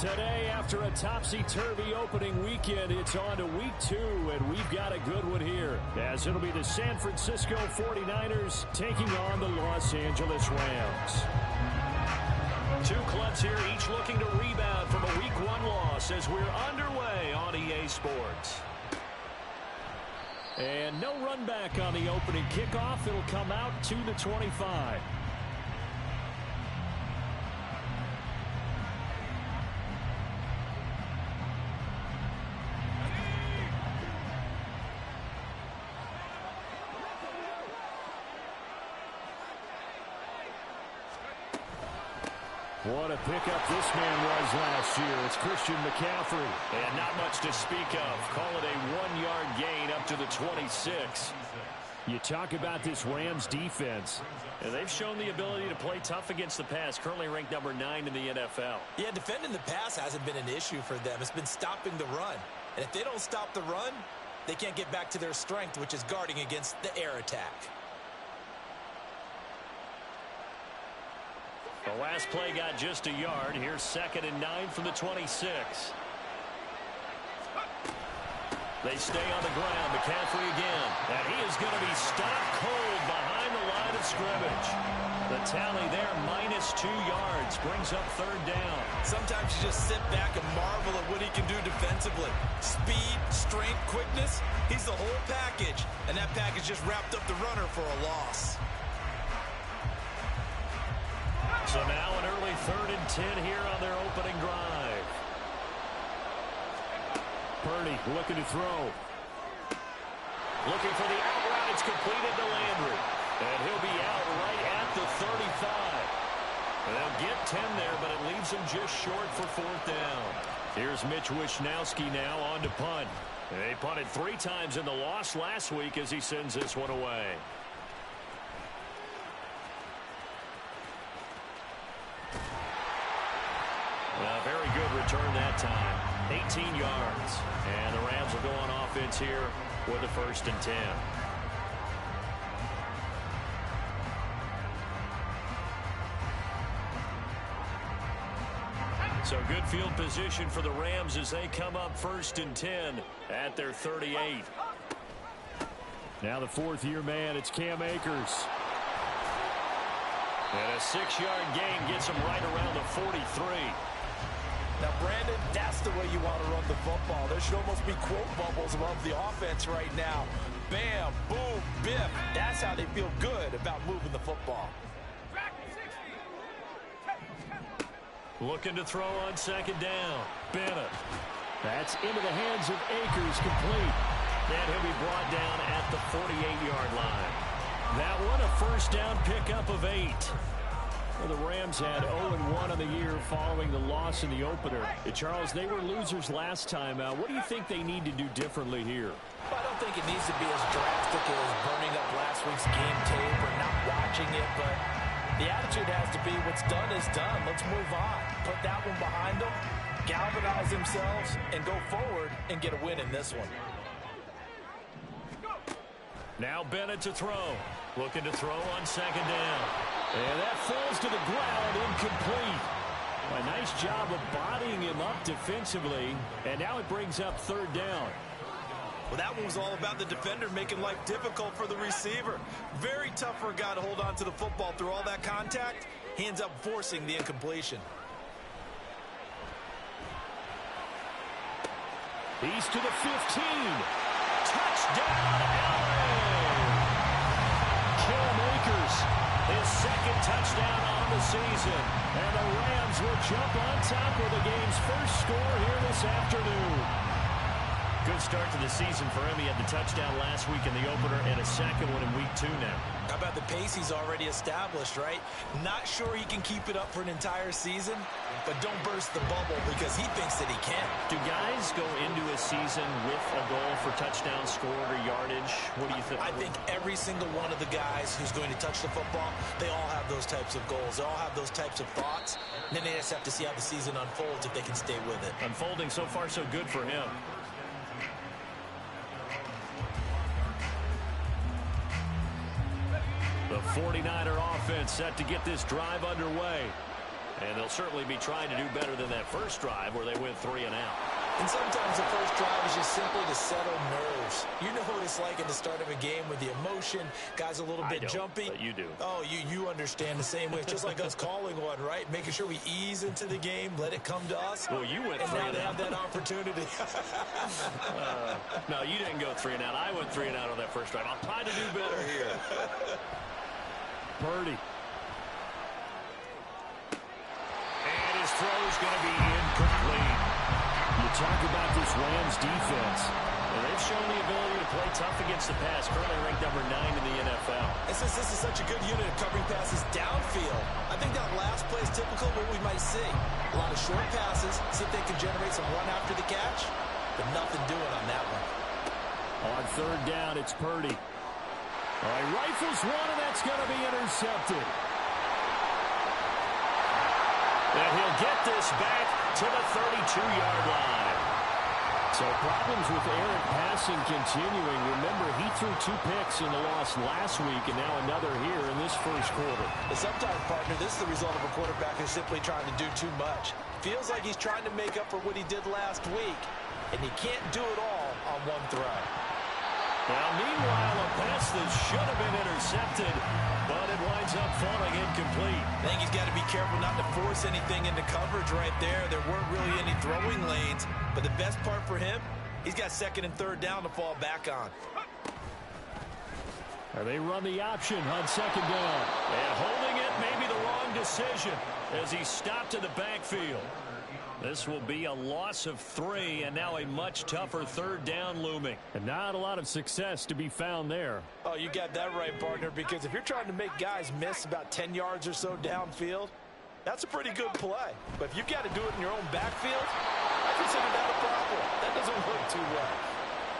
Today, after a topsy-turvy opening weekend, it's on to week 2, and we've got a good one here, as it'll be the San Francisco 49ers taking on the Los Angeles Rams. Two clubs here, each looking to rebound from a week 1 loss as we're underway on EA Sports. And no run back on the opening kickoff. It'll come out to the 25. What a pickup this man was last year. It's Christian McCaffrey. And not much to speak of. Call it a 1-yard gain up to the 26. You talk about this Rams defense. And they've shown the ability to play tough against the pass. Currently ranked number 9 in the NFL. Yeah, defending the pass hasn't been an issue for them. It's been stopping the run. And if they don't stop the run, they can't get back to their strength, which is guarding against the air attack. The last play got just a yard. Here's 2nd and 9 from the 26. They stay on the ground. McCaffrey again. And he is going to be stopped cold behind the line of scrimmage. The tally there, -2 yards, brings up 3rd down. Sometimes you just sit back and marvel at what he can do defensively. Speed, strength, quickness. He's the whole package. And that package just wrapped up the runner for a loss. So now an early 3rd and 10 here on their opening drive. Purdy looking to throw. Looking for the out route. It's completed to Landry. And he'll be out right at the 35. And they'll get 10 there, but it leaves him just short for 4th down. Here's Mitch Wishnowsky now on to punt. They punted 3 times in the loss last week as he sends this one away. A very good return that time. 18 yards. And the Rams will go on offense here with the 1st and 10. So good field position for the Rams as they come up 1st and 10 at their 38. Now the 4th-year man, it's Cam Akers. And a 6-yard gain gets him right around the 43. Now, Brandon, that's the way you want to run the football. There should almost be quote bubbles above the offense right now. Bam, boom, biff. That's how they feel good about moving the football. Looking to throw on 2nd down. Bennett. That's into the hands of Akers, complete. And he'll be brought down at the 48-yard line. That one a 1st down pickup of 8. Well, the Rams had 0-1 on the year following the loss in the opener. Charles, they were losers last time out. What do you think they need to do differently here? Well, I don't think it needs to be as drastic as burning up last week's game tape or not watching it, but the attitude has to be what's done is done. Let's move on. Put that one behind them, galvanize themselves, and go forward and get a win in this one. Now Bennett to throw. Looking to throw on 2nd down. And that falls to the ground, incomplete. A nice job of bodying him up defensively. And now it brings up 3rd down. Well, that one was all about the defender making life difficult for the receiver. Very tough for a guy to hold on to the football through all that contact. He ends up forcing the incompletion. He's to the 15. Touchdown, LA! Cam Akers, his 2nd touchdown on the season. And the Rams will jump on top of the game's first score here this afternoon. Good start to the season for him. He had the touchdown last week in the opener and a 2nd one in week 2 now. How about the pace he's already established, right? Not sure he can keep it up for an entire season, but don't burst the bubble because he thinks that he can. Do guys go into a season with a goal for touchdown scored or yardage? What do you think? I think every single one of the guys who's going to touch the football, they all have those types of goals. They all have those types of thoughts. And then they just have to see how the season unfolds if they can stay with it. Unfolding so far so good for him. The 49er offense set to get this drive underway. And they'll certainly be trying to do better than that first drive where they went 3 and out. And sometimes the first drive is just simply to settle nerves. You know what it's like at the start of a game with the emotion. Guys a little bit jumpy. But you do. Oh, you understand the same way. It's just like us calling one, right? Making sure we ease into the game, let it come to us. Well, you went 3 and now and they out. have that opportunity. No, you didn't go 3 and out. I went 3 and out on that first drive. I'll try to do better here. Purdy. And his throw's going to be incomplete. You talk about this Rams defense. And they've shown the ability to play tough against the pass. Currently ranked number 9 in the NFL. And since this is such a good unit of covering passes downfield, I think that last play is typical of what we might see. A lot of short passes, see if they can generate some run after the catch, but nothing doing on that one. On third down, it's Purdy. All right, rifles one, and that's going to be intercepted. And he'll get this back to the 32-yard line. So problems with errant passing continuing. Remember, he threw 2 picks in the loss last week, and now another here in this first quarter. But sometimes, partner, this is the result of a quarterback who's simply trying to do too much. Feels like he's trying to make up for what he did last week, and he can't do it all on one throw. Now, meanwhile, a pass that should have been intercepted, but it winds up falling incomplete. I think he's got to be careful not to force anything into coverage right there. There weren't really any throwing lanes, but the best part for him, he's got second and third down to fall back on. They run the option on second down. And holding it may be the wrong decision as he stopped in the backfield. This will be a loss of 3, and now a much tougher third down looming. And not a lot of success to be found there. Oh, you got that right, partner, because if you're trying to make guys miss about 10 yards or so downfield, that's a pretty good play. But if you've got to do it in your own backfield, I consider that a problem. That doesn't work too well.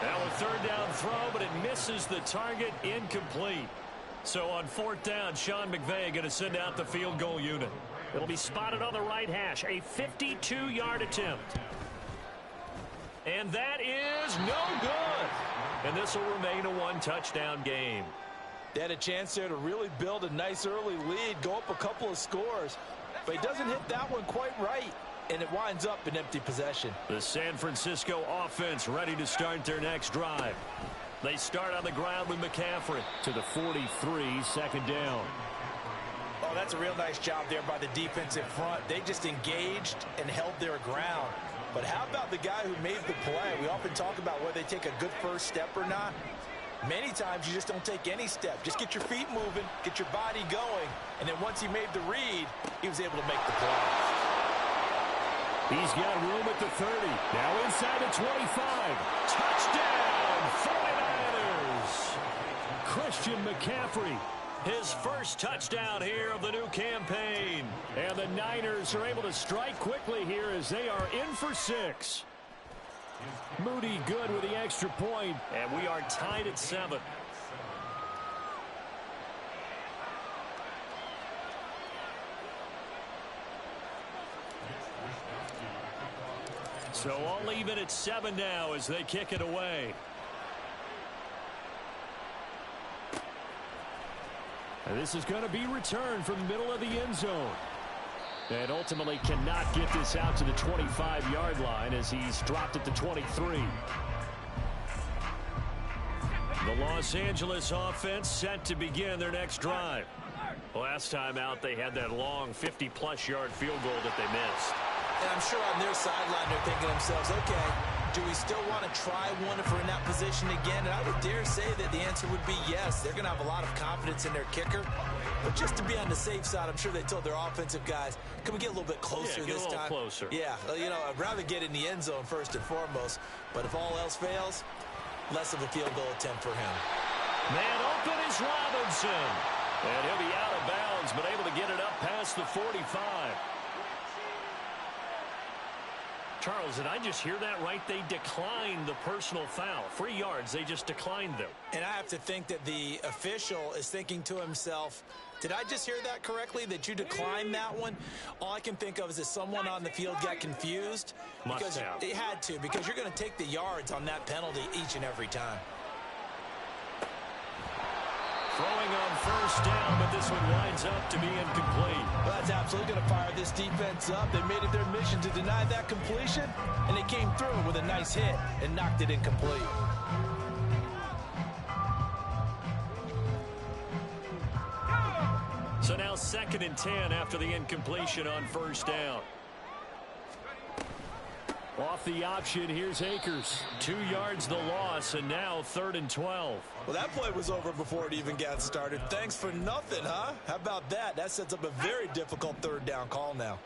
Now a third down throw, but it misses the target, incomplete. So on fourth down, Sean McVay going to send out the field goal unit. It'll be spotted on the right hash, a 52-yard attempt. And that is no good. And this will remain a 1-touchdown game. They had a chance there to really build a nice early lead, go up a couple of scores. But he doesn't hit that one quite right, and it winds up in empty possession. The San Francisco offense ready to start their next drive. They start on the ground with McCaffrey to the 43, second down. Oh, that's a real nice job there by the defensive front. They just engaged and held their ground. But how about the guy who made the play? We often talk about whether they take a good first step or not. Many times you just don't take any step. Just get your feet moving, get your body going, and then once he made the read, he was able to make the play. He's got room at the 30. Now inside the 25. Touchdown, 49ers. Christian McCaffrey. His first touchdown here of the new campaign. And the Niners are able to strike quickly here as they are in for 6. Moody good with the extra point. And we are tied at 7. So all even at 7 now as they kick it away. And this is going to be returned from the middle of the end zone. And ultimately cannot get this out to the 25-yard line as he's dropped at the 23. The Los Angeles offense set to begin their next drive. Last time out, they had that long 50-plus yard field goal that they missed. And I'm sure on their sideline they're thinking to themselves, okay, do we still want to try one if we're in that position again? And I would dare say that the answer would be yes. They're going to have a lot of confidence in their kicker. But just to be on the safe side, I'm sure they told their offensive guys, can we get a little bit closer this time? Get a little closer. Yeah, you know, I'd rather get in the end zone first and foremost. But if all else fails, less of a field goal attempt for him. Man open is Robinson. And he'll be out of bounds, but able to get it up past the 45. Charles, did I just hear that right? They declined the personal foul. 3 yards, they just declined them. And I have to think that the official is thinking to himself, did I just hear that correctly, that you declined that one? All I can think of is that someone on the field got confused. Must have. It had to, because you're going to take the yards on that penalty each and every time. Throwing on first down, but this one winds up to be incomplete. Well, that's absolutely going to fire this defense up. They made it their mission to deny that completion, and they came through with a nice hit and knocked it incomplete. So now 2nd and 10 after the incompletion on first down. Off the option, here's Akers. 2 yards the loss, and now 3rd and 12. Well, that play was over before it even got started. Thanks for nothing, huh? How about that? That sets up a very difficult 3rd down call now.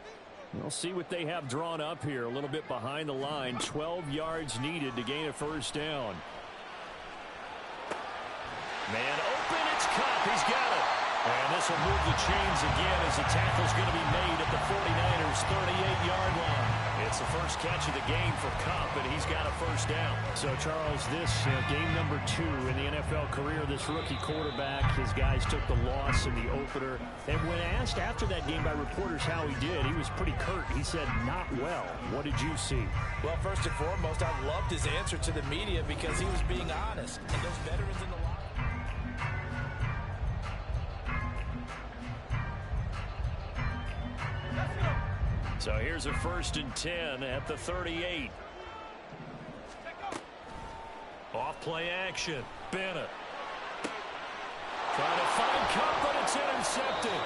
We'll see what they have drawn up here. A little bit behind the line. 12 yards needed to gain a first down. Man open, it's Kupp. He's got it. And this will move the chains again as the tackle's going to be made at the 49ers' 38-yard line. It's the first catch of the game for Kupp, and he's got a first down. So, Charles, this game number 2 in the NFL career, this rookie quarterback, his guys took the loss in the opener. And when asked after that game by reporters how he did, he was pretty curt. He said, not well. What did you see? Well, first and foremost, I loved his answer to the media because he was being honest. And those veterans in the locker. So here's a 1st and 10 at the 38. Off play action. Bennett. Trying to find Kupp, but it's intercepted.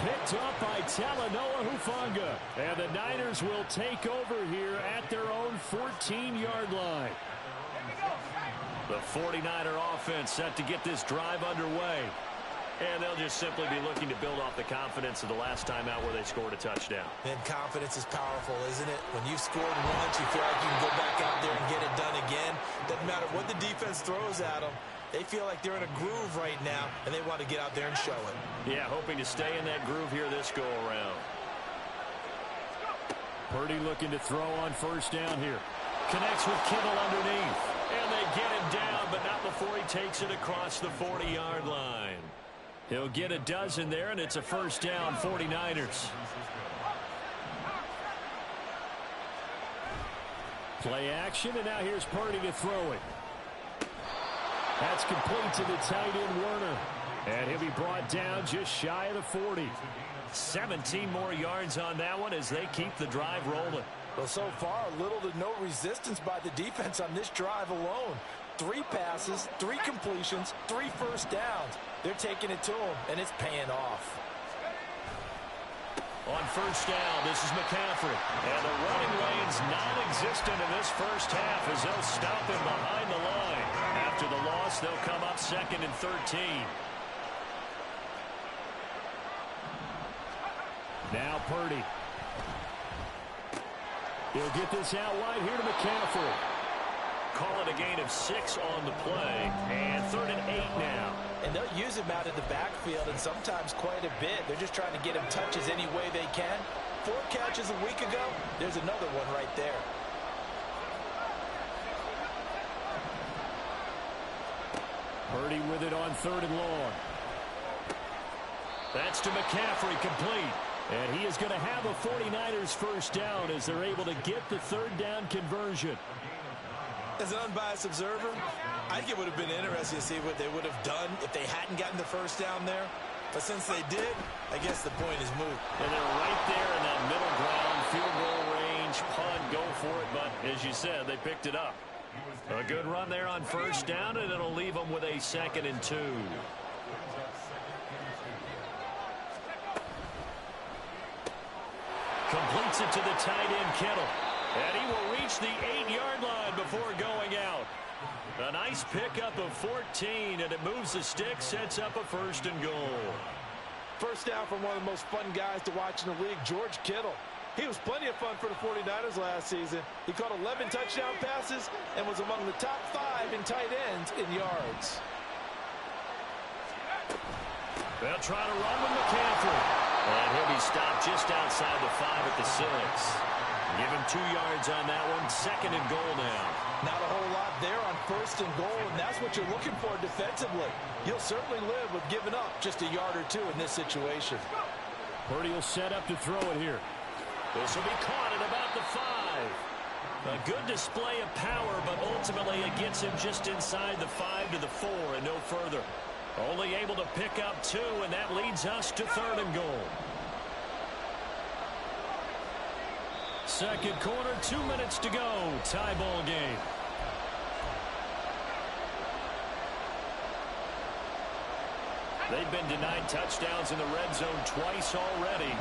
Picked up by Talanoa Hufanga. And the Niners will take over here at their own 14-yard line. The 49er offense set to get this drive underway. And they'll just simply be looking to build off the confidence of the last time out where they scored a touchdown. And confidence is powerful, isn't it? When you've scored once, you feel like you can go back out there and get it done again. Doesn't matter what the defense throws at them. They feel like they're in a groove right now, and they want to get out there and show it. Yeah, hoping to stay in that groove here this go-around. Purdy looking to throw on first down here. Connects with Kittle underneath. And they get him down, but not before he takes it across the 40-yard line. He'll get a dozen there, and it's a first down, 49ers. Play action, and now here's Purdy to throw it. That's complete to the tight end, Werner. And he'll be brought down just shy of the 40. 17 more yards on that one as they keep the drive rolling. Well, so far, little to no resistance by the defense on this drive alone. 3 passes, 3 completions, 3 first downs. They're taking it to him, and it's paying off. On first down, this is McCaffrey. And the running lane's non-existent in this first half as they'll stop him behind the line. After the loss, they'll come up 2nd and 13. Now Purdy. He'll get this out wide here to McCaffrey. Call it a gain of 6 on the play. And 3rd and 8 now. And they'll use him out of the backfield, and sometimes quite a bit. They're just trying to get him touches any way they can. 4 catches a week ago. There's another one right there. Purdy with it on 3rd and long. That's to McCaffrey, complete. And he is going to have a 49ers first down as they're able to get the 3rd down conversion. As an unbiased observer, I think it would have been interesting to see what they would have done if they hadn't gotten the first down there. But since they did, I guess the point is moot. And they're right there in that middle ground, field goal range, punt, go for it. But as you said, they picked it up. A good run there on first down, and it'll leave them with a 2nd and 2. Completes it to the tight end, Kittle. And he will reach the 8-yard line before going out. A nice pickup of 14, and it moves the stick, sets up a 1st and goal. First down from one of the most fun guys to watch in the league, George Kittle. He was plenty of fun for the 49ers last season. He caught 11 touchdown passes and was among the top 5 in tight ends in yards. They'll try to run with McCaffrey. And he'll be stopped just outside the 5 at the 6. Give him 2 yards on that one. 2nd and goal now. Not a whole lot there on 1st and goal, and that's what you're looking for defensively. You'll certainly live with giving up just a yard or 2 in this situation. Purdy will set up to throw it here. This will be caught at about the 5. A good display of power, but ultimately it gets him just inside the 5 to the 4 and no further. Only able to pick up 2, and that leads us to 3rd and goal. Second quarter, 2 minutes to go. Tie ball game. They've been denied touchdowns in the red zone twice already.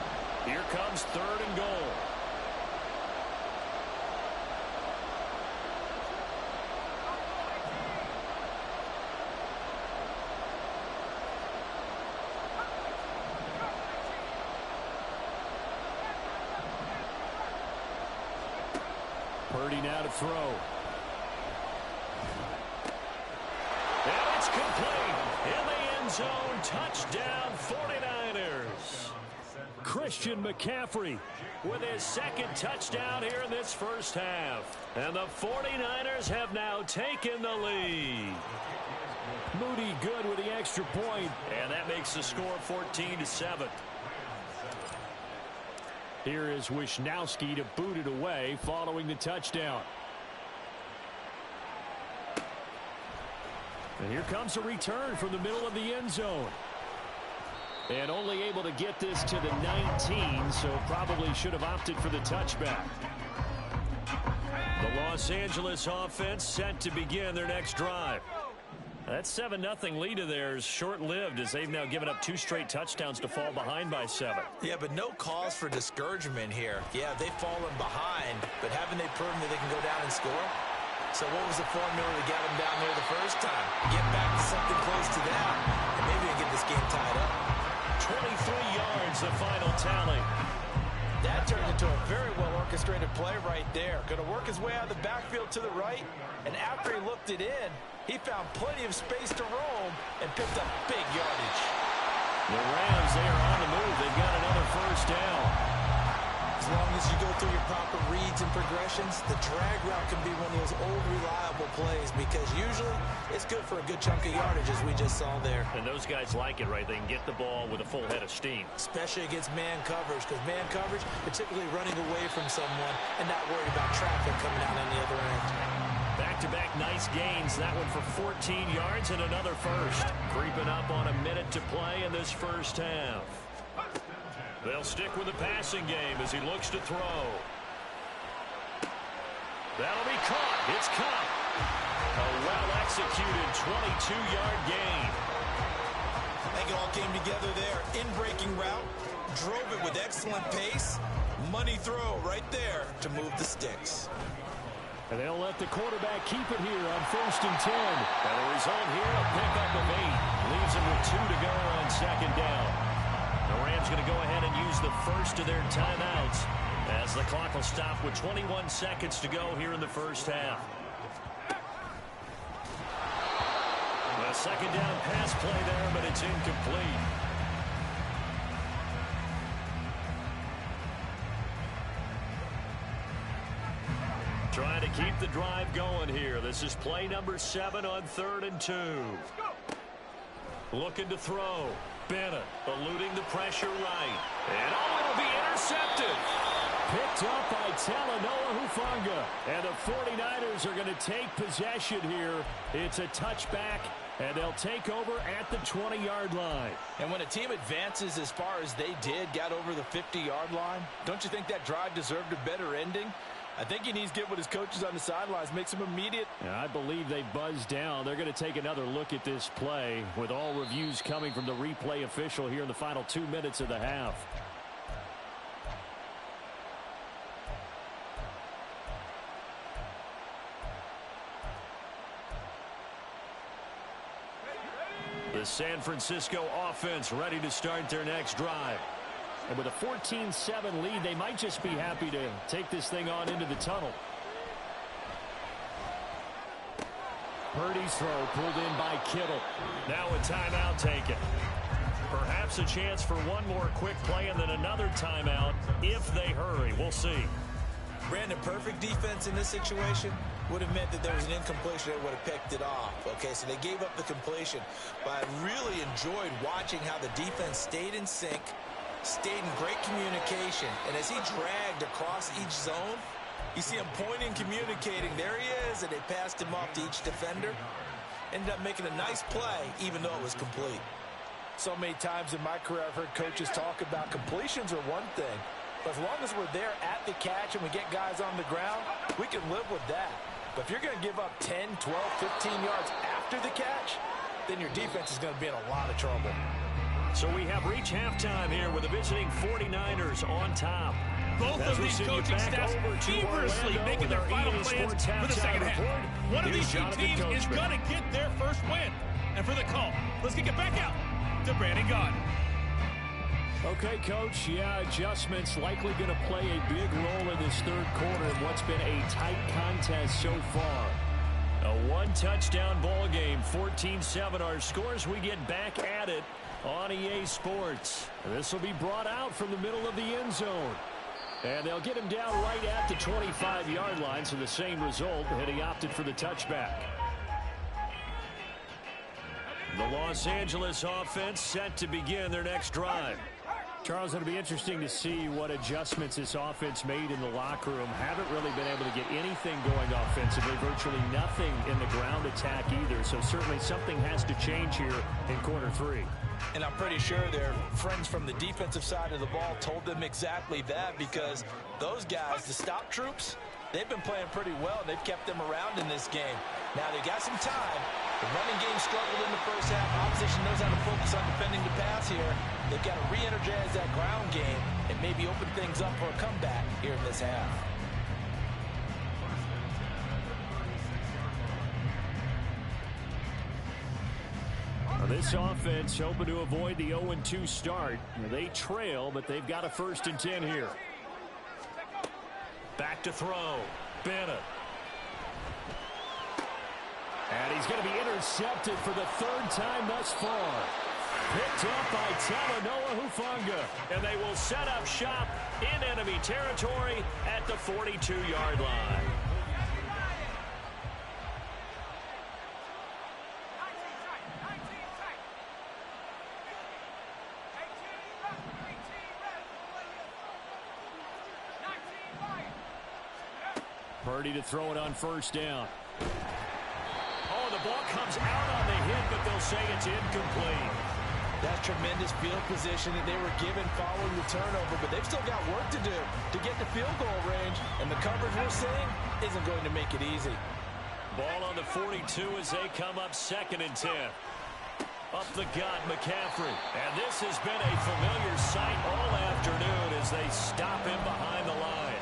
Here comes 3rd and goal. Purdy now to throw. And it's complete. In the end zone, touchdown 49ers. Christian McCaffrey with his 2nd touchdown here in this first half. And the 49ers have now taken the lead. Moody good with the extra point. And that makes the score 14-7. Here is Wisnowski to boot it away following the touchdown. And here comes a return from the middle of the end zone. And only able to get this to the 19, so probably should have opted for the touchback. The Los Angeles offense set to begin their next drive. That 7-0 lead of theirs short-lived as they've now given up 2 straight touchdowns to fall behind by 7. Yeah, but no cause for discouragement here. Yeah, they've fallen behind, but haven't they proven that they can go down and score? So what was the formula to get them down there the first time? Get back to something close to that, and maybe we can get this game tied up. 23 yards, the final tally. That turned into a very well-orchestrated play right there. Going to work his way out of the backfield to the right, and after he looked it in, he found plenty of space to roam and picked up big yardage. The Rams, they are on the move. They've got another first down. As long as you go through your proper reads and progressions, the drag route can be one of those old reliable plays because usually it's good for a good chunk of yardage as we just saw there. And those guys like it, right? They can get the ball with a full head of steam. Especially against man coverage because man coverage, they're typically running away from someone and not worried about traffic coming out on the other end. Back-to-back nice gains. That one for 14 yards and another first. Creeping up on a minute to play in this first half. They'll stick with the passing game as he looks to throw. That'll be caught. It's caught. A well-executed 22-yard gain. I think it all came together there. In-breaking route. Drove it with excellent pace. Money throw right there to move the sticks. And they'll let the quarterback keep it here on 1st and 10. And the result here, a pickup of 8. Leaves him with 2 to go on 2nd down. The Rams going to go ahead and use the first of their timeouts as the clock will stop with 21 seconds to go here in the first half. A 2nd down pass play there, but it's incomplete. Trying to keep the drive going here. This is play number 7 on 3rd and 2. Looking to throw. Bennett eluding the pressure right. And it'll be intercepted. Picked up by Talanoa Hufanga. And the 49ers are going to take possession here. It's a touchback, and they'll take over at the 20-yard line. And when a team advances as far as they did, got over the 50-yard line, don't you think that drive deserved a better ending? I think he needs to get with his coaches on the sidelines, make some immediate. And I believe they buzzed down. They're going to take another look at this play with all reviews coming from the replay official here in the final 2 minutes of the half. The San Francisco offense ready to start their next drive. And with a 14-7 lead, they might just be happy to take this thing on into the tunnel. Purdy's throw pulled in by Kittle. Now a timeout taken. Perhaps a chance for one more quick play and then another timeout if they hurry. We'll see. Brandon, perfect defense in this situation would have meant that there was an incompletion that would have picked it off. Okay, so they gave up the completion. But I really enjoyed watching how the defense stayed in sync, stayed in great communication, and as he dragged across each zone, you see him pointing, communicating. There he is, and they passed him off to each defender. ended up making a nice play, even though it was complete. So many times in my career, I've heard coaches talk about completions are one thing. But as long as we're there at the catch and we get guys on the ground, we can live with that. But if you're going to give up 10, 12, 15 yards after the catch, then your defense is going to be in a lot of trouble. So we have reached halftime here with the visiting 49ers on top. Both of these coaching staffs feverishly making their final plans for the second half. One of these two teams is going to get their first win. And for the call, let's kick it back out to Brandon Gaudin. Okay, Coach, adjustments likely going to play a big role in this third quarter in what's been a tight contest so far. A one-touchdown ball game, 14-7 our scores. We get back at it on EA Sports. This will be brought out from the middle of the end zone. And they'll get him down right at the 25-yard line, so the same result, and he opted for the touchback. The Los Angeles offense set to begin their next drive. Charles, it'll be interesting to see what adjustments this offense made in the locker room. Haven't really been able to get anything going offensively, virtually nothing in the ground attack either. So certainly something has to change here in quarter three. And I'm pretty sure their friends from the defensive side of the ball told them exactly that, because those guys, the stop troops, they've been playing pretty well. They've kept them around in this game. Now they got some time. The running game struggled in the first half. Opposition knows how to focus on defending the pass here. They've got to re-energize that ground game and maybe open things up for a comeback here in this half. This offense hoping to avoid the 0-2 start. They trail, but they've got a 1st and 10 here. Back to throw. Bennett. And he's going to be intercepted for the 3rd time thus far. Picked up by Talanoa Hufanga. And they will set up shop in enemy territory at the 42-yard line. Purdy to throw it on 1st down. Oh, the ball comes out on the hit, but they'll say it's incomplete. That's tremendous field position that they were given following the turnover, but they've still got work to do to get the field goal range, and the coverage we're seeing isn't going to make it easy. Ball on the 42 as they come up 2nd and 10. Up the gut, McCaffrey. And this has been a familiar sight all afternoon as they stop him behind the line.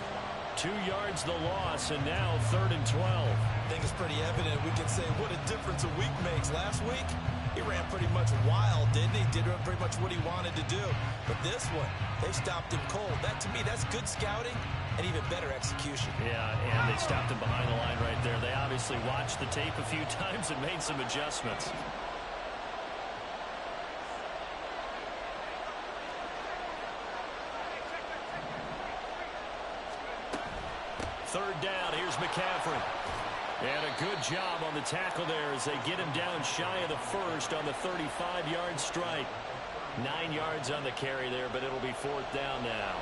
2 yards the loss, and now 3rd and 12. I think it's pretty evident. We can say what a difference a week makes. Last week, he ran pretty much wild, didn't he? Did pretty much what he wanted to do. But this one, they stopped him cold. That, to me, that's good scouting and even better execution. Yeah, and they stopped him behind the line right there. They obviously watched the tape a few times and made some adjustments. Third down, here's McCaffrey. And a good job on the tackle there as they get him down shy of the 1st on the 35-yard strike. 9 yards on the carry there, but it'll be 4th down now.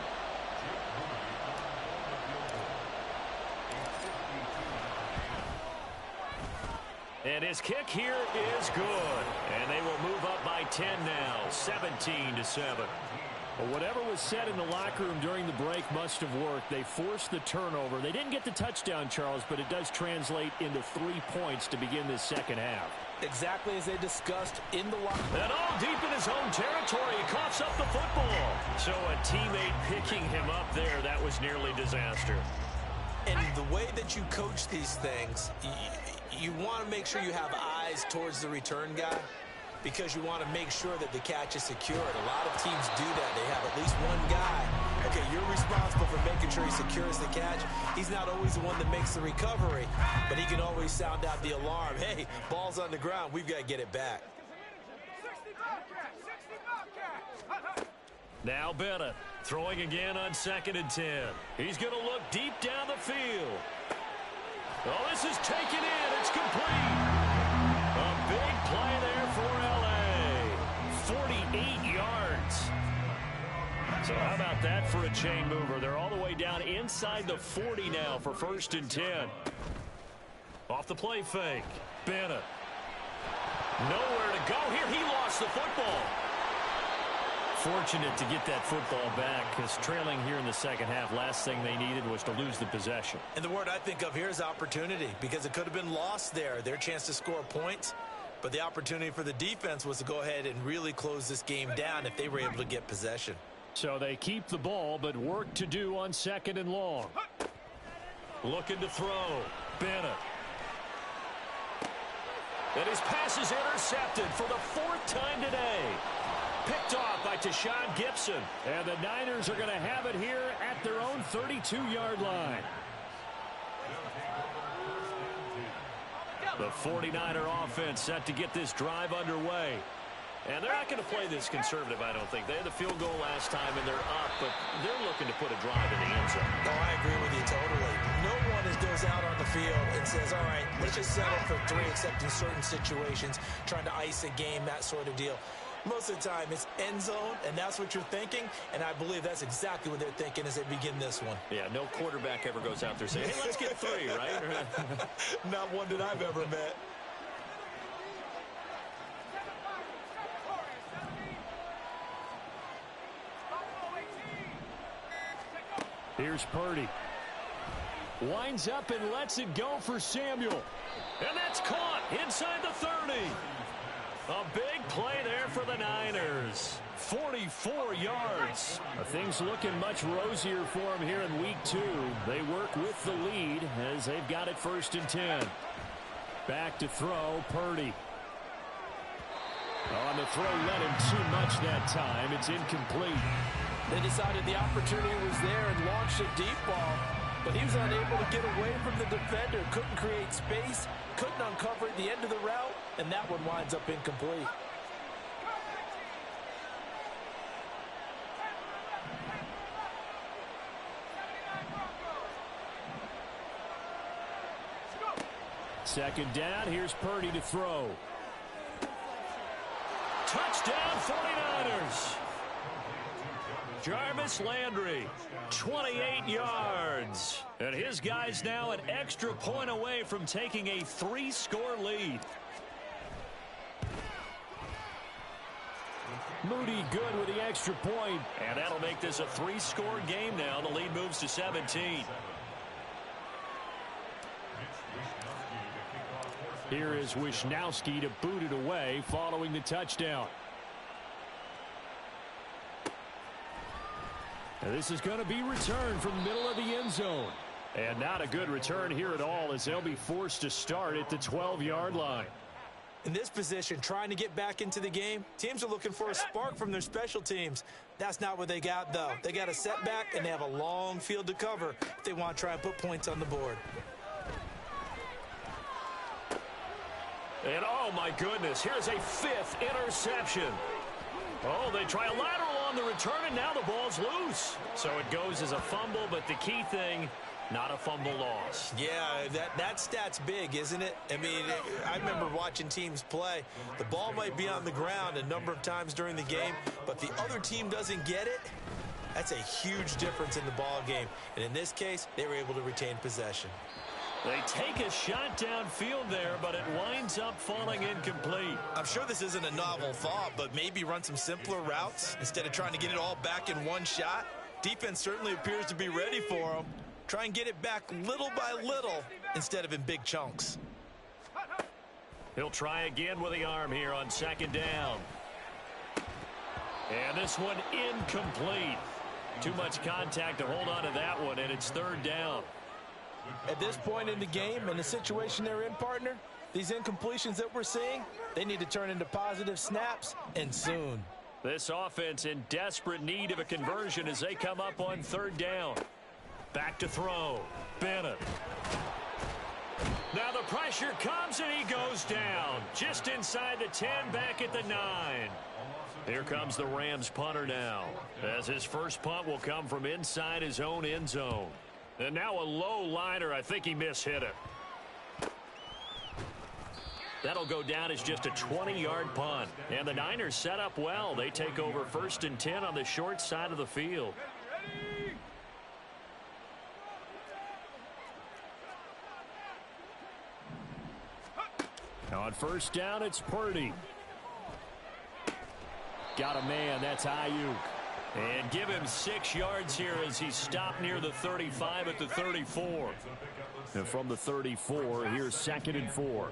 And his kick here is good. And they will move up by 10 now, 17-7. Well, whatever was said in the locker room during the break must have worked. They forced the turnover. They didn't get the touchdown, Charles, but it does translate into 3 points to begin this second half. Exactly as they discussed in the locker room. And all deep in his own territory, he coughs up the football. So a teammate picking him up there, that was nearly disaster. And the way that you coach these things, you want to make sure you have eyes towards the return guy, because you want to make sure that the catch is secured. A lot of teams do that. They have at least one guy. Okay, you're responsible for making sure he secures the catch. He's not always the one that makes the recovery, but he can always sound out the alarm. Hey, ball's on the ground. We've got to get it back. Now Bennett throwing again on 2nd and 10. He's going to look deep down the field. Oh, this is taken in. It's complete. A big play there for L.A. 48 yards. So how about that for a chain mover? They're all the way down inside the 40 now for 1st and 10. Off the play fake. Bennett. Nowhere to go here. He lost the football. Fortunate to get that football back, because trailing here in the second half, last thing they needed was to lose the possession. And the word I think of here is opportunity, because it could have been lost there. Their chance to score points. But the opportunity for the defense was to go ahead and really close this game down if they were able to get possession. So they keep the ball, but work to do on 2nd and long. Looking to throw. Bennett. And his pass is intercepted for the 4th time today. Picked off by Tashaun Gipson. And the Niners are going to have it here at their own 32-yard line. The 49er offense set to get this drive underway. And they're not going to play this conservative, I don't think. They had the field goal last time, and they're up, but they're looking to put a drive in the end zone. Oh, I agree with you totally. No one goes out on the field and says, all right, let's just settle for 3, except in certain situations, trying to ice a game, that sort of deal. Most of the time, it's end zone, and that's what you're thinking, and I believe that's exactly what they're thinking as they begin this one. Yeah, no quarterback ever goes out there saying, hey, let's get 3, right? Not one that I've ever met. Here's Purdy. Winds up and lets it go for Samuel. And that's caught inside the 30. A big play there for the Niners. 44 yards. Things looking much rosier for them here in week 2. They work with the lead as they've got it 1st and 10. Back to throw, Purdy. On the throw, let him too much that time. It's incomplete. They decided the opportunity was there and launched a deep ball, but he was unable to get away from the defender. Couldn't create space, couldn't uncover the end of the route, and that one winds up incomplete. Second down, here's Purdy to throw. Touchdown 49ers. Jarvis Landry, 28 yards. And his guys now an extra point away from taking a 3-score lead. Moody good with the extra point. And that'll make this a 3-score game now. The lead moves to 17. Here is Wisnowski to boot it away following the touchdown. And this is going to be returned from the middle of the end zone. And not a good return here at all, as they'll be forced to start at the 12-yard line. In this position, trying to get back into the game, teams are looking for a spark from their special teams. That's not what they got, though. They got a setback, and they have a long field to cover if they want to try and put points on the board. And, oh, my goodness, here's a 5th interception. Oh, they try a lateral on the return, and now the ball's loose. So it goes as a fumble, but the key thing, not a fumble loss. Yeah, that stat's big, isn't it? I mean, I remember watching teams play. The ball might be on the ground a number of times during the game, but the other team doesn't get it. That's a huge difference in the ball game. And in this case, they were able to retain possession. They take a shot downfield there, but it winds up falling incomplete. I'm sure this isn't a novel thought, but maybe run some simpler routes instead of trying to get it all back in one shot. Defense certainly appears to be ready for them. Try and get it back little by little instead of in big chunks. He'll try again with the arm here on 2nd down. And this one incomplete. Too much contact to hold on to that one, and it's 3rd down. At this point in the game and the situation they're in, partner, these incompletions that we're seeing, they need to turn into positive snaps, and soon. This offense in desperate need of a conversion as they come up on 3rd down. Back to throw. Bennett. Now the pressure comes, and he goes down. Just inside the 10, back at the 9. Here comes the Rams punter now, as his first punt will come from inside his own end zone. And now a low liner. I think he mishit it. That'll go down as just a 20-yard punt. And the Niners set up well. They take over 1st and 10 on the short side of the field. On first down, it's Purdy. Got a man, that's Ayuk. And give him 6 yards here as he stopped near the 35 at the 34. And from the 34, here's 2nd and 4.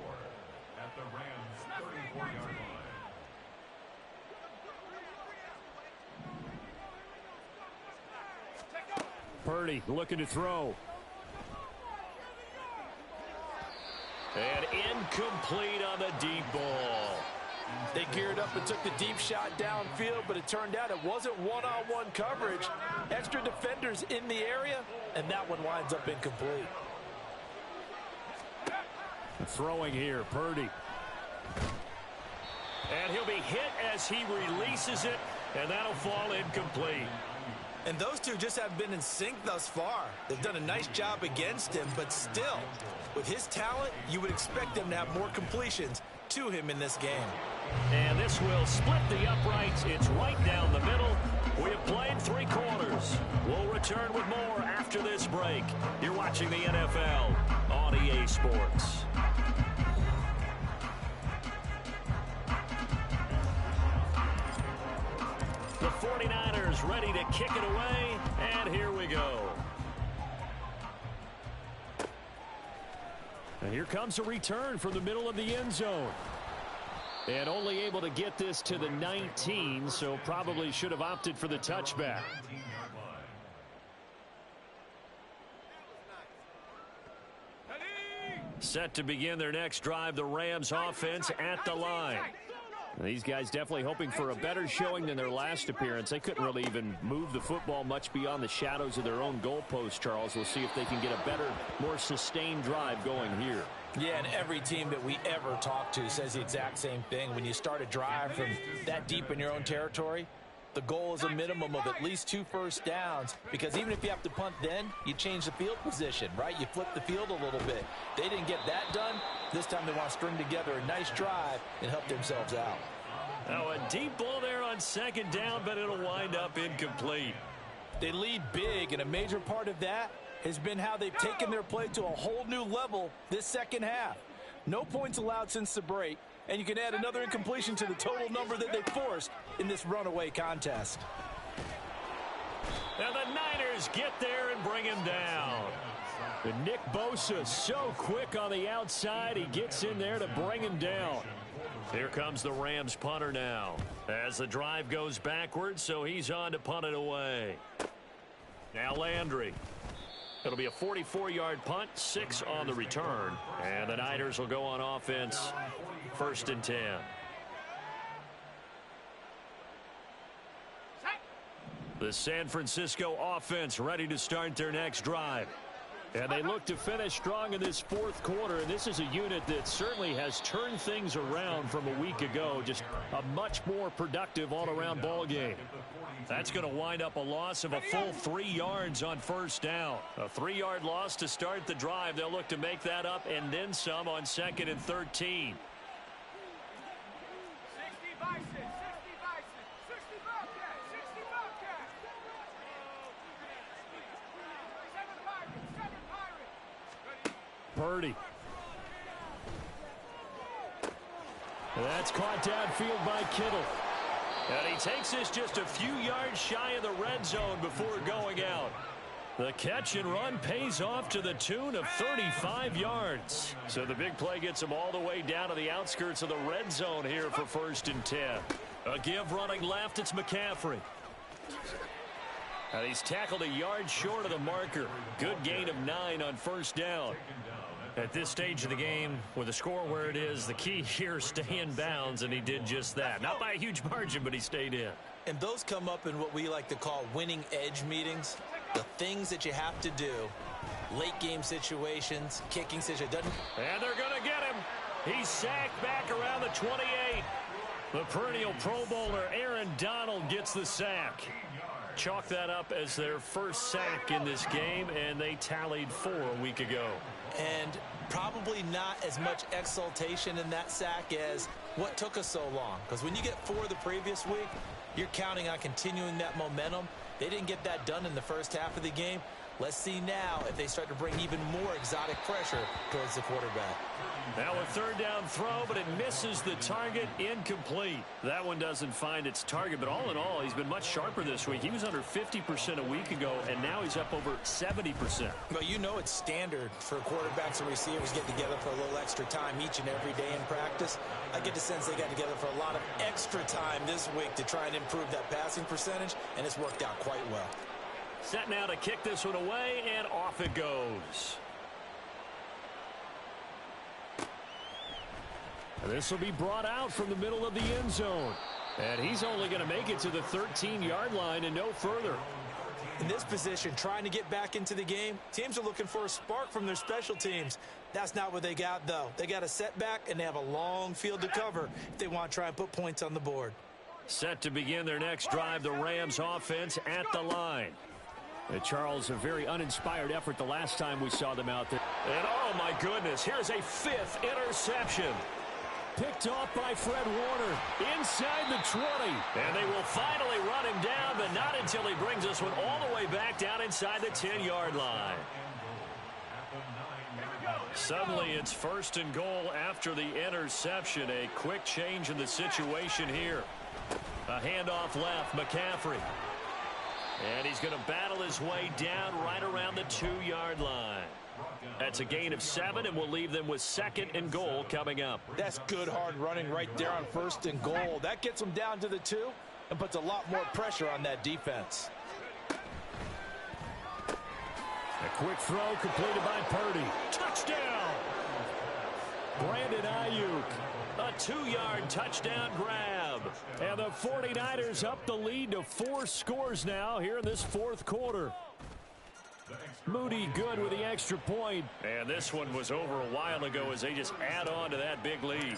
Purdy looking to throw. And incomplete on the deep ball. They geared up and took the deep shot downfield, but it turned out it wasn't one-on-one coverage. Extra defenders in the area, and that one winds up incomplete. Throwing here, Purdy. And he'll be hit as he releases it, and that'll fall incomplete. And those two just have been in sync thus far. They've done a nice job against him, but still, with his talent, you would expect them to have more completions to him in this game. And this will split the uprights. It's right down the middle. We have played 3 quarters. We'll return with more after this break. You're watching the NFL on EA Sports. The 49ers ready to kick it away, and here we go. And here comes a return from the middle of the end zone. And only able to get this to the 19, so probably should have opted for the touchback. Set to begin their next drive, the Rams offense at the line. These guys definitely hoping for a better showing than their last appearance. They couldn't really even move the football much beyond the shadows of their own goalpost, Charles. We'll see if they can get a better, more sustained drive going here. Yeah, and every team that we ever talk to says the exact same thing. When you start a drive from that deep in your own territory, the goal is a minimum of at least 2 first downs, because even if you have to punt then, you change the field position, right? You flip the field a little bit. They didn't get that done. This time they want to string together a nice drive and help themselves out. Oh, a deep ball there on 2nd down, but it'll wind up incomplete. They lead big, and a major part of that has been how they've taken their play to a whole new level this second half. No points allowed since the break, and you can add another incompletion to the total number that they forced in this runaway contest. And the Niners get there and bring him down. And Nick Bosa so quick on the outside, he gets in there to bring him down. Here comes the Rams punter now as the drive goes backwards, so he's on to punt it away. Now Landry. It'll be a 44-yard punt, 6 on the return, and the Niners will go on offense, 1st and 10. The San Francisco offense ready to start their next drive. And they look to finish strong in this 4th quarter, and this is a unit that certainly has turned things around from a week ago. Just a much more productive all-around ball game. That's going to wind up a loss of a full 3 yards on 1st down. A 3-yard loss to start the drive. They'll look to make that up and then some on 2nd and 13. Purdy. That's caught downfield by Kittle. And he takes this just a few yards shy of the red zone before going out. The catch and run pays off to the tune of 35 yards. So the big play gets him all the way down to the outskirts of the red zone here for 1st and 10. A give running left, it's McCaffrey. And he's tackled a yard short of the marker. Good gain of 9 on 1st down. At this stage of the game, with the score where it is, the key here is stay in bounds, and he did just that. Not by a huge margin, but he stayed in. And those come up in what we like to call winning edge meetings. The things that you have to do. Late game situations, kicking situations. And they're going to get him. He's sacked back around the 28. The perennial Pro Bowler Aaron Donald gets the sack. Chalk that up as their first sack in this game, and they tallied 4 a week ago. And probably not as much exultation in that sack as what took us so long. Because when you get 4 the previous week, you're counting on continuing that momentum. They didn't get that done in the first half of the game. Let's see now if they start to bring even more exotic pressure towards the quarterback. Now a third down throw, but it misses the target. Incomplete. That one doesn't find its target, but all in all, he's been much sharper this week. He was under 50% a week ago, and now he's up over 70%. Well, you know it's standard for quarterbacks and receivers get together for a little extra time each and every day in practice. I get the sense they got together for a lot of extra time this week to try and improve that passing percentage, and it's worked out quite well. Set now to kick this one away, and off it goes. And this will be brought out from the middle of the end zone. And he's only going to make it to the 13-yard line and no further. In this position, trying to get back into the game, teams are looking for a spark from their special teams. That's not what they got, though. They got a setback, and they have a long field to cover if they want to try and put points on the board. Set to begin their next drive, the Rams offense at the line. Charles, a very uninspired effort the last time we saw them out there. And oh my goodness, here's a 5th interception. Picked off by Fred Warner inside the 20. And they will finally run him down, but not until he brings this one all the way back down inside the 10-yard line. Suddenly it's 1st and goal after the interception. A quick change in the situation here. A handoff left, McCaffrey. And he's going to battle his way down right around the 2-yard line. That's a gain of 7, and we'll leave them with 2nd and goal coming up. That's good hard running right there on 1st and goal. That gets them down to the 2 and puts a lot more pressure on that defense. A quick throw completed by Purdy. Touchdown! Brandon Ayuk. A 2-yard touchdown grab. And the 49ers up the lead to 4 scores now here in this 4th quarter. Moody good with the extra point. And this one was over a while ago as they just add on to that big lead.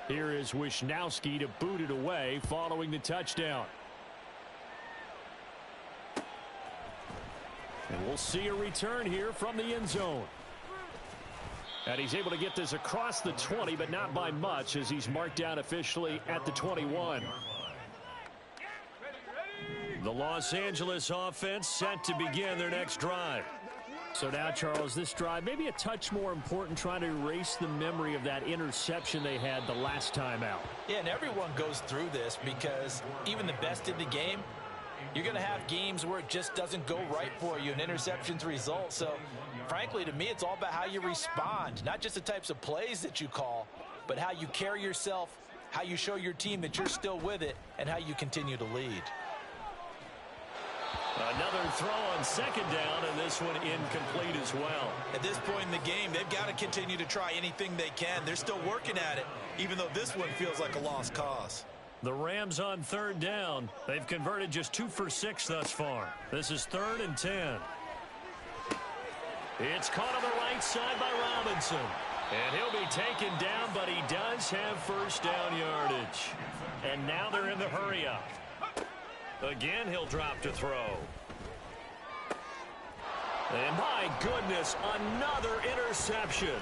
Here is Wisnowski to boot it away following the touchdown. And we'll see a return here from the end zone. And he's able to get this across the 20, but not by much as he's marked down officially at the 21. The Los Angeles offense set to begin their next drive. So now, Charles, this drive maybe a touch more important, trying to erase the memory of that interception they had the last time out. Yeah, and everyone goes through this because even the best in the game, you're going to have games where it just doesn't go right for you, and interceptions result. So, frankly, to me, it's all about how you respond, not just the types of plays that you call, but how you carry yourself, how you show your team that you're still with it, and how you continue to lead. Another throw on 2nd down, and this one incomplete as well. At this point in the game, they've got to continue to try anything they can. They're still working at it, even though this one feels like a lost cause. The Rams on 3rd down. They've converted just 2 for 6 thus far. This is 3rd and 10. It's caught on the right side by Robinson. And he'll be taken down, but he does have 1st down yardage. And now they're in the hurry-up. Again, he'll drop to throw. And my goodness, another interception.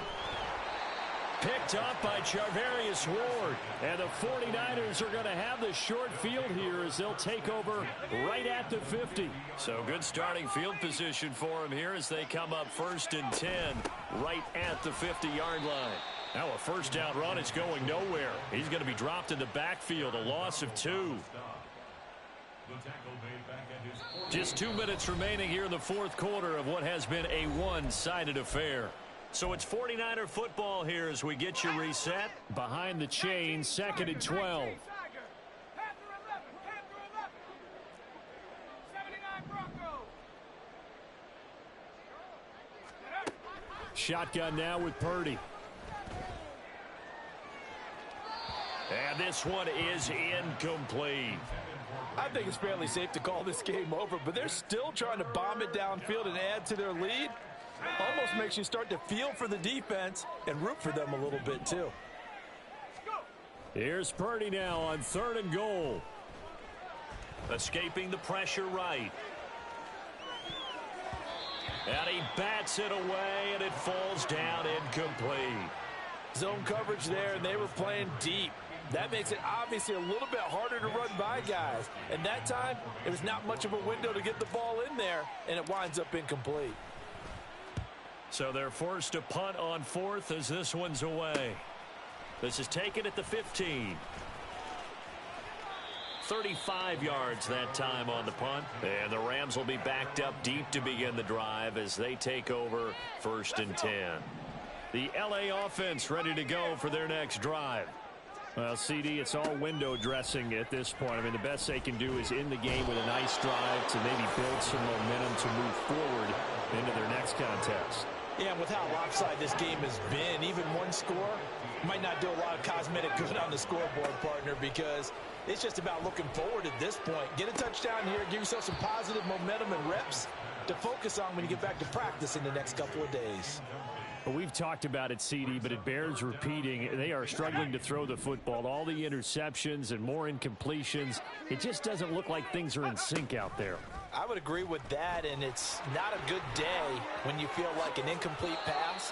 Picked up by Charvarius Ward. And the 49ers are going to have the short field here as they'll take over right at the 50. So good starting field position for them here as they come up 1st and 10 right at the 50-yard line. Now a 1st down run is going nowhere. He's going to be dropped in the backfield, a loss of 2. Just 2 minutes remaining here in the 4th quarter of what has been a one-sided affair. So it's 49er football here as we get you reset. Behind the chain, 2nd and 12. Shotgun now with Purdy. And this one is incomplete. I think it's fairly safe to call this game over, but they're still trying to bomb it downfield and add to their lead. Almost makes you start to feel for the defense and root for them a little bit too. Here's Purdy now on 3rd and goal. Escaping the pressure right. And he bats it away, and it falls down incomplete. Zone coverage there, and they were playing deep. That makes it obviously a little bit harder to run by guys. And that time, it was not much of a window to get the ball in there, and it winds up incomplete. So they're forced to punt on fourth as this one's away. This is taken at the 15. 35 yards that time on the punt. And the Rams will be backed up deep to begin the drive as they take over 1st and 10. The LA offense ready to go for their next drive. Well, CD, it's all window dressing at this point. I mean, the best they can do is in the game with a nice drive to maybe build some momentum to move forward into their next contest. Yeah, and with how lopsided this game has been, even one score might not do a lot of cosmetic good on the scoreboard, partner, because it's just about looking forward at this point. Get a touchdown here, give yourself some positive momentum and reps to focus on when you get back to practice in the next couple of days. Well, we've talked about it, CD, but it bears repeating. They are struggling to throw the football. All the interceptions and more incompletions. It just doesn't look like things are in sync out there. I would agree with that, and it's not a good day when you feel like an incomplete pass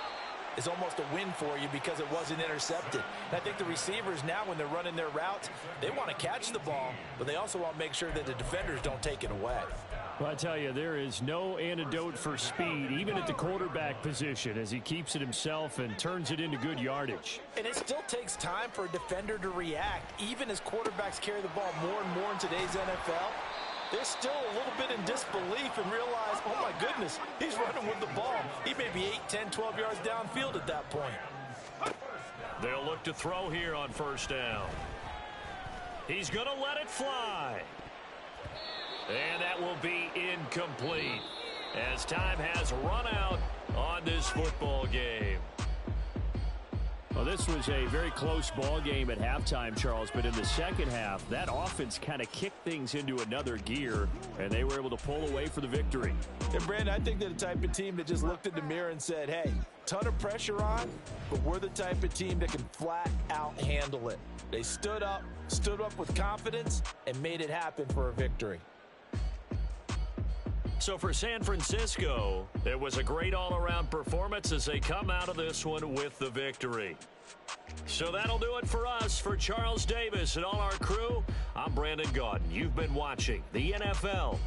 is almost a win for you because it wasn't intercepted. And I think the receivers now, when they're running their routes, they want to catch the ball, but they also want to make sure that the defenders don't take it away. Well, I tell you, there is no antidote for speed, even at the quarterback position, as he keeps it himself and turns it into good yardage. And it still takes time for a defender to react, even as quarterbacks carry the ball more and more in today's NFL. They're still a little bit in disbelief and realize, oh my goodness, he's running with the ball. He may be 8, 10, 12 yards downfield at that point. They'll look to throw here on 1st down. He's going to let it fly. And that will be incomplete as time has run out on this football game. Well, this was a very close ball game at halftime, Charles, but in the second half, that offense kind of kicked things into another gear, and they were able to pull away for the victory. And, Brandon, I think they're the type of team that just looked in the mirror and said, hey, ton of pressure on, but we're the type of team that can flat out handle it. They stood up with confidence, and made it happen for a victory. So for San Francisco, it was a great all-around performance as they come out of this one with the victory. So that'll do it for us. For Charles Davis and all our crew, I'm Brandon Gaudin. You've been watching the NFL